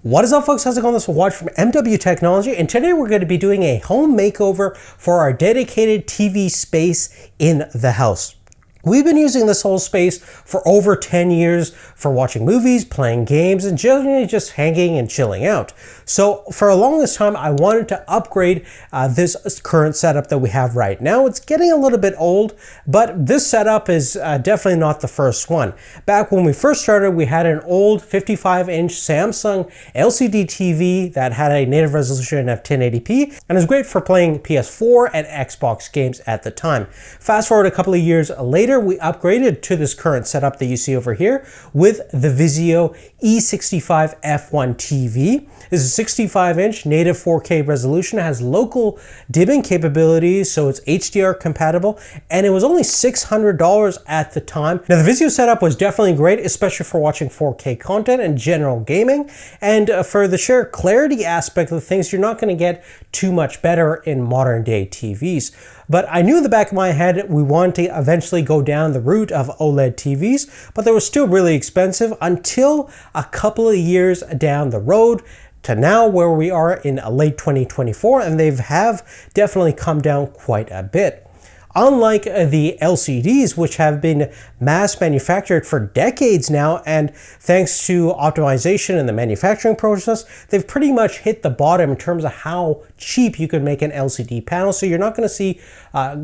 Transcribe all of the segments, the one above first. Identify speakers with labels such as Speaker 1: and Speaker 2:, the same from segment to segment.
Speaker 1: What is up, folks? How's it going? This is Watch from MW Technology, and today we're going to be doing a home makeover for our dedicated TV space in the house. We've been using this whole space for over 10 years for watching movies, playing games, and generally just hanging and chilling out. So for a longest time, I wanted to upgrade this current setup that we have right now. It's getting a little bit old, but this setup is definitely not the first one. Back when we first started, we had an old 55-inch Samsung LCD TV that had a native resolution of 1080p and is great for playing PS4 and Xbox games at the time. Fast forward a couple of years later, we upgraded to this current setup that you see over here with the Vizio E65 F1 TV. This is 65-inch native 4K resolution, has local dimming capabilities, so it's HDR compatible, and it was only $600 at the time. Now, the Vizio setup was definitely great, especially for watching 4K content and general gaming, and for the sheer clarity aspect of things, you're not going to get too much better in modern day TVs. But I knew in the back of my head we wanted to eventually go down the route of OLED TVs, but they were still really expensive until a couple of years down the road to now where we are in late 2024, and they have definitely come down quite a bit. Unlike the LCDs, which have been mass manufactured for decades now, and thanks to optimization in the manufacturing process, they've pretty much hit the bottom in terms of how cheap you can make an LCD panel. So you're not going to see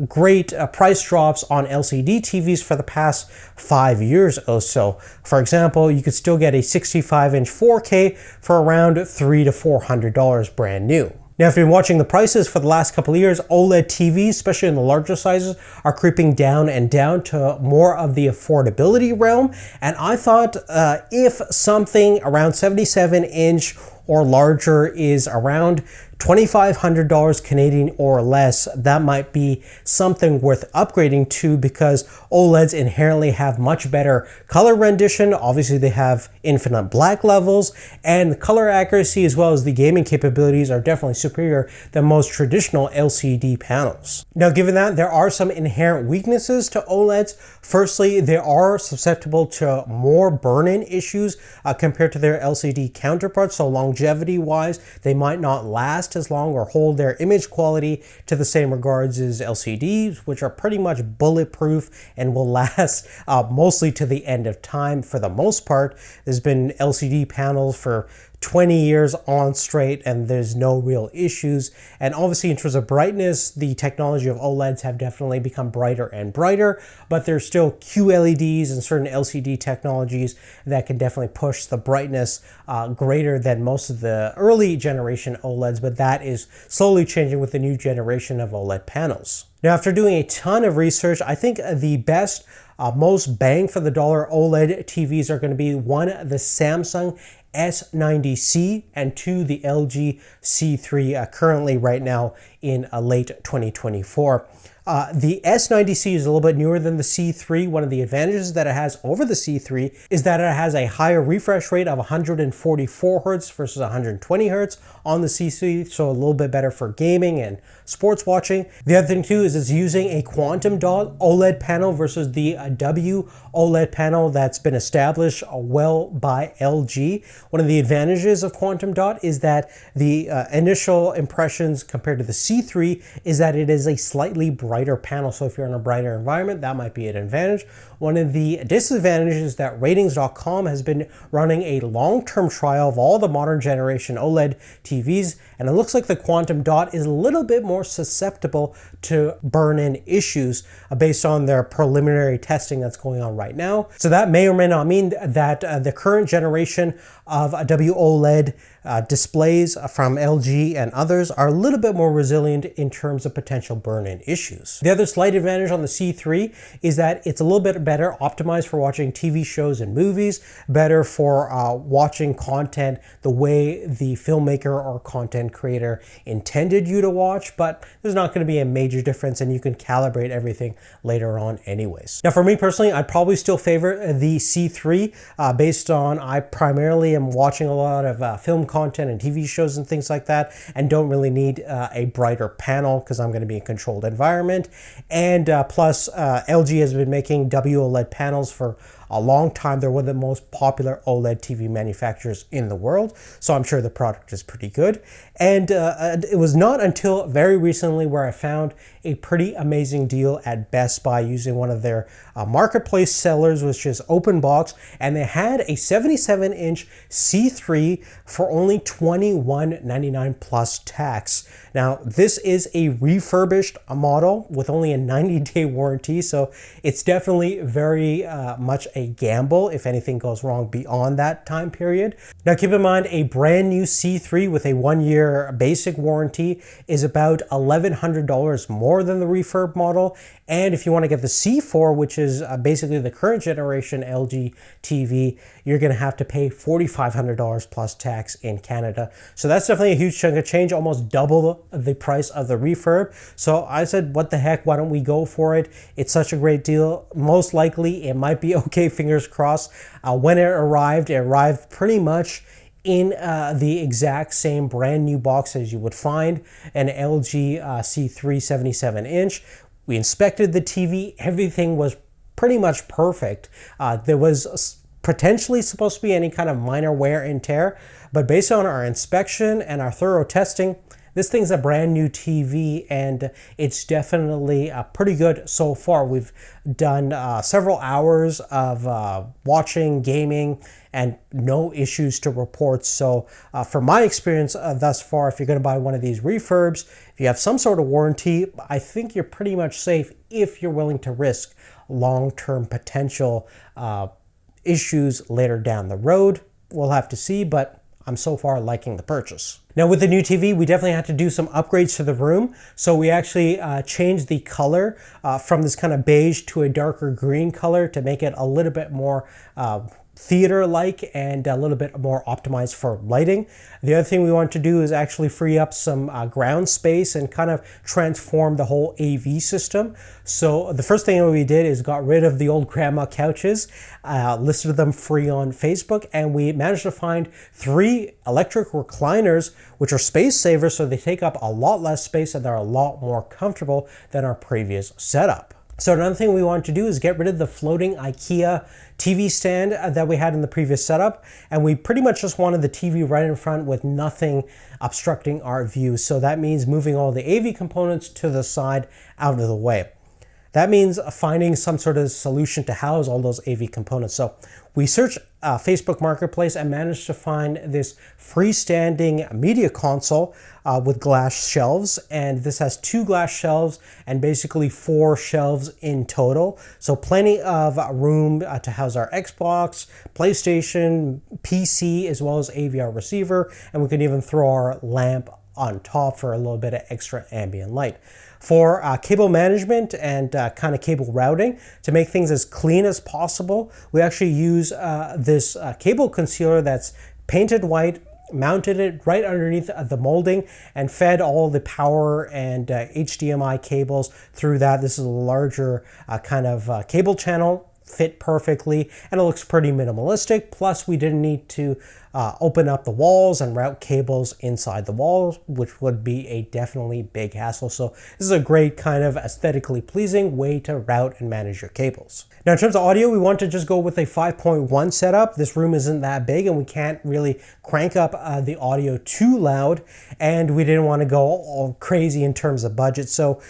Speaker 1: great price drops on LCD TVs for the past 5 years or so. For example, you could still get a 65-inch 4K for around $300 to $400 brand new. Now, if you've been watching the prices for the last couple of years, OLED TVs, especially in the larger sizes, are creeping down and down to more of the affordability realm. And I thought if something around 77-inch or larger is around $2,500 Canadian or less, that might be something worth upgrading to, because OLEDs inherently have much better color rendition. Obviously, they have infinite black levels, and color accuracy as well as the gaming capabilities are definitely superior than most traditional LCD panels. Now, given that, there are some inherent weaknesses to OLEDs. Firstly, they are susceptible to more burn-in issues compared to their LCD counterparts. So longevity-wise, they might not last as long or hold their image quality to the same regards as LCDs, which are pretty much bulletproof and will last mostly to the end of time for the most part. There's been LCD panels for 20 years on straight and there's no real issues. And obviously in terms of brightness, the technology of OLEDs have definitely become brighter and brighter, but there's still QLEDs and certain LCD technologies that can definitely push the brightness greater than most of the early generation OLEDs, but that is slowly changing with the new generation of OLED panels. Now, after doing a ton of research, I think the best most bang for the dollar OLED TVs are going to be one, the Samsung S90c, and two, the LG C3, currently right now in late 2024. The S90c is a little bit newer than the C3. One of the advantages that it has over the C3 is that it has a higher refresh rate of 144 Hz versus 120 Hz on the C3, so a little bit better for gaming and sports watching. The other thing too is it's using a quantum dot OLED panel versus the W OLED panel that's been established well by LG. One of the advantages of quantum dot is that the initial impressions compared to the C3 is that it is a slightly brighter panel. So if you're in a brighter environment, that might be an advantage. One of the disadvantages is that ratings.com has been running a long-term trial of all the modern generation OLED TVs, and it looks like the quantum dot is a little bit more susceptible to burn-in issues based on their preliminary testing that's going on right now. So that may or may not mean that the current generation of WOLED displays from LG and others are a little bit more resilient in terms of potential burn-in issues. The other slight advantage on the C3 is that it's a little bit better optimized for watching TV shows and movies, better for watching content the way the filmmaker or content creator intended you to watch, but there's not going to be a major difference and you can calibrate everything later on anyways. Now, for me personally, I'd probably still favor the C3 based on I primarily am watching a lot of film content and TV shows and things like that, and don't really need a brighter panel because I'm going to be in a controlled environment. And plus, LG has been making WOLED panels for a long time. They're one of the most popular OLED TV manufacturers in the world, so I'm sure the product is pretty good. And it was not until very recently where I found a pretty amazing deal at Best Buy using one of their marketplace sellers, which is Open Box, and they had a 77-inch C3 for only $21.99 plus tax. Now, this is a refurbished model with only a 90-day warranty, so it's definitely very much a gamble if anything goes wrong beyond that time period. Now, keep in mind, a brand new C3 with a 1-year basic warranty is about $1,100 more than the refurb model. And if you want to get the C4, which is basically the current generation LG TV, you're going to have to pay $4,500 plus tax in Canada. So that's definitely a huge chunk of change, almost double the price of the refurb. So I said, what the heck, why don't we go for it? It's such a great deal. Most likely it might be okay, fingers crossed. When it arrived pretty much in the exact same brand new box as you would find an LG C3 77-inch. We inspected the TV, everything was pretty much perfect. There was potentially supposed to be any kind of minor wear and tear, but based on our inspection and our thorough testing, this thing's a brand new TV and it's definitely pretty good so far. We've done several hours of watching, gaming, and no issues to report. So from my experience thus far, if you're going to buy one of these refurbs, if you have some sort of warranty, I think you're pretty much safe if you're willing to risk long-term potential issues later down the road. We'll have to see, but I'm so far liking the purchase. Now with the new TV, we definitely had to do some upgrades to the room. So we actually changed the color from this kind of beige to a darker green color to make it a little bit more theater-like and a little bit more optimized for lighting. The other thing we want to do is actually free up some ground space and kind of transform the whole AV system. So the first thing we did is got rid of the old grandma couches, listed them free on Facebook, and we managed to find 3 electric recliners, which are space savers, so they take up a lot less space and they're a lot more comfortable than our previous setup. So another thing we want to do is get rid of the floating IKEA TV stand that we had in the previous setup, and we pretty much just wanted the TV right in front with nothing obstructing our view. So that means moving all the AV components to the side out of the way. That means finding some sort of solution to house all those AV components. So we searched Facebook Marketplace and managed to find this freestanding media console with glass shelves. And this has 2 glass shelves and basically 4 shelves in total. So plenty of room to house our Xbox, PlayStation, PC, as well as AVR receiver. And we can even throw our lamp on top for a little bit of extra ambient light. For cable management and kind of cable routing, to make things as clean as possible, we actually use this cable concealer that's painted white, mounted it right underneath the molding, and fed all the power and HDMI cables through that. This is a larger kind of cable channel, fit perfectly, and it looks pretty minimalistic. Plus, we didn't need to open up the walls and route cables inside the walls, which would be a definitely big hassle. So this is a great kind of aesthetically pleasing way to route and manage your cables. Now in terms of audio, we want to just go with a 5.1 setup. This room isn't that big and we can't really crank up the audio too loud, and we didn't want to go all crazy in terms of budget. So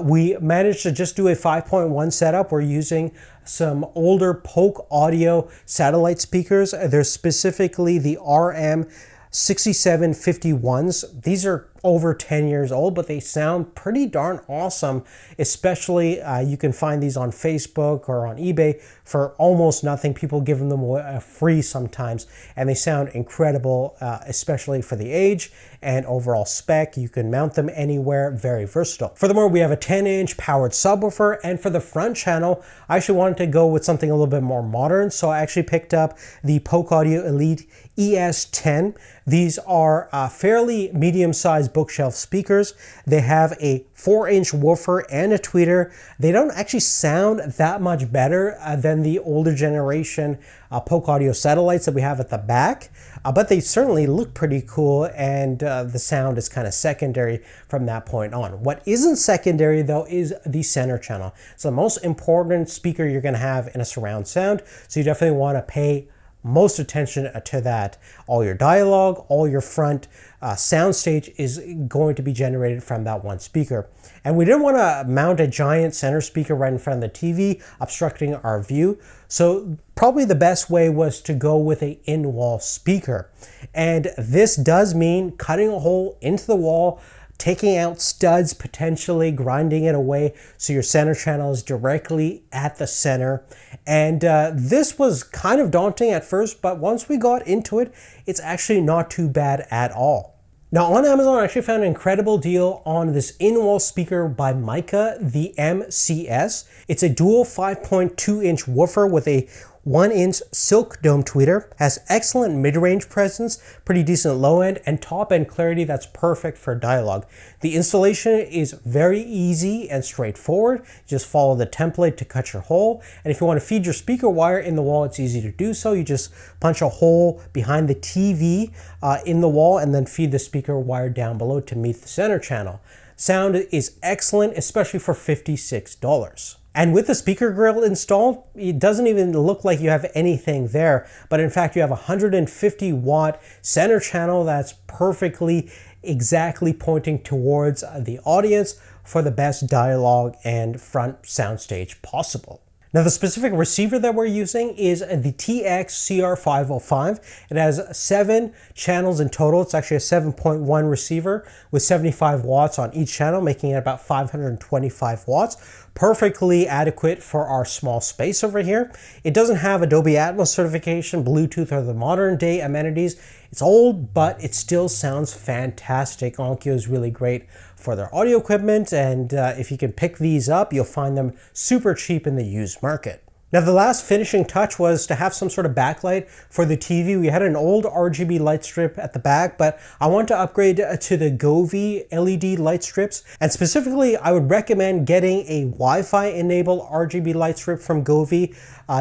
Speaker 1: we managed to just do a 5.1 setup. We're using some older Polk audio satellite speakers. They're specifically the RM6751s. These are over 10 years old, but they sound pretty darn awesome. Especially you can find these on Facebook or on eBay for almost nothing. People give them away free sometimes, and they sound incredible, especially for the age and overall spec. You can mount them anywhere, very versatile. Furthermore, we have a 10-inch powered subwoofer, and for the front channel, I actually wanted to go with something a little bit more modern, so I actually picked up the Polk Audio Elite ES10. These are fairly medium-sized bookshelf speakers. They have a 4-inch woofer and a tweeter. They don't actually sound that much better than the older generation Polk audio satellites that we have at the back, but they certainly look pretty cool, and the sound is kind of secondary from that point on. What isn't secondary though is the center channel. It's the most important speaker you're going to have in a surround sound, so you definitely want to pay most attention to that. All your dialogue, all your front soundstage is going to be generated from that one speaker. And we didn't want to mount a giant center speaker right in front of the TV, obstructing our view. So probably the best way was to go with an in-wall speaker. And this does mean cutting a hole into the wall, taking out studs, potentially grinding it away so your center channel is directly at the center. And this was kind of daunting at first, but once we got into it, it's actually not too bad at all. Now on Amazon, I actually found an incredible deal on this in-wall speaker by Mica, the MCS. It's a dual 5.2-inch woofer with a 1-inch silk dome tweeter, has excellent mid-range presence, pretty decent low-end, and top-end clarity that's perfect for dialogue. The installation is very easy and straightforward. Just follow the template to cut your hole, and if you want to feed your speaker wire in the wall, it's easy to do so. You just punch a hole behind the TV in the wall and then feed the speaker wire down below to meet the center channel. Sound is excellent, especially for $56. And with the speaker grill installed, it doesn't even look like you have anything there, but in fact you have a 150 watt center channel that's perfectly exactly pointing towards the audience for the best dialogue and front soundstage possible. Now the specific receiver that we're using is the TX-CR505. It has 7 channels in total. It's actually a 7.1 receiver with 75 watts on each channel, making it about 525 watts. Perfectly adequate for our small space over here. It doesn't have Dolby Atmos certification, Bluetooth, or the modern day amenities. It's old, but it still sounds fantastic. Onkyo is really great for their audio equipment, and if you can pick these up, you'll find them super cheap in the used market. Now the last finishing touch was to have some sort of backlight for the TV. We had an old RGB light strip at the back, but I want to upgrade to the Govee LED light strips. And specifically, I would recommend getting a Wi-Fi enabled RGB light strip from Govee.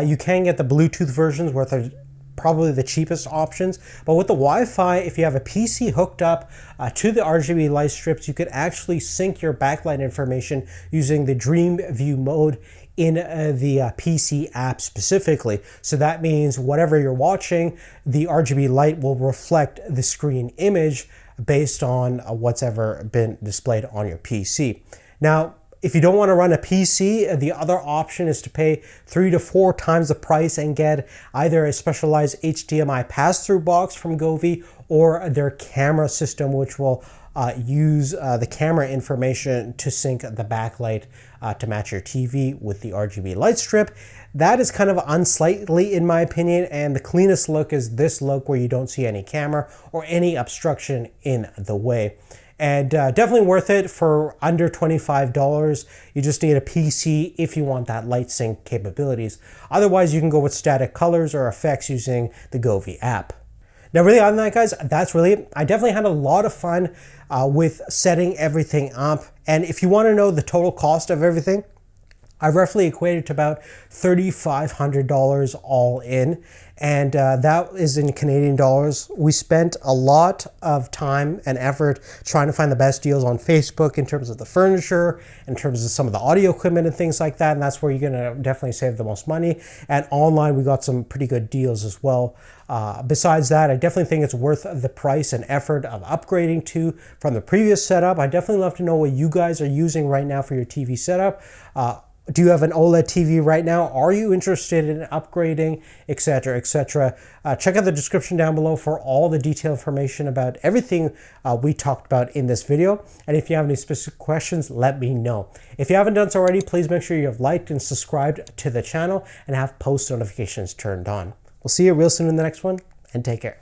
Speaker 1: You can get the Bluetooth versions where they're probably the cheapest options, but with the Wi-Fi, if you have a PC hooked up to the RGB light strips, you could actually sync your backlight information using the Dreamview mode in the PC app specifically. So that means whatever you're watching, the RGB light will reflect the screen image based on what's ever been displayed on your PC. Now, if you don't want to run a PC, the other option is to pay 3 to 4 times the price and get either a specialized HDMI pass-through box from Govee or their camera system, which will use the camera information to sync the backlight to match your TV with the RGB light strip. That is kind of unsightly in my opinion, and the cleanest look is this look where you don't see any camera or any obstruction in the way. And definitely worth it for under $25. You just need a PC if you want that light sync capabilities. Otherwise, you can go with static colors or effects using the Govee app. Now, really, other than that, guys, that's really it. I definitely had a lot of fun with setting everything up. And if you want to know the total cost of everything, I roughly equated to about $3,500 all in, and that is in Canadian dollars. We spent a lot of time and effort trying to find the best deals on Facebook in terms of the furniture, in terms of some of the audio equipment and things like that, and that's where you're gonna definitely save the most money. And online, we got some pretty good deals as well. Besides that, I definitely think it's worth the price and effort of upgrading to from the previous setup. I definitely love to know what you guys are using right now for your TV setup. Do you have an OLED TV right now? Are you interested in upgrading, etc., etc.? Check out the description down below for all the detailed information about everything we talked about in this video. And if you have any specific questions, let me know. If you haven't done so already, please make sure you have liked and subscribed to the channel and have post notifications turned on. We'll see you real soon in the next one, and take care.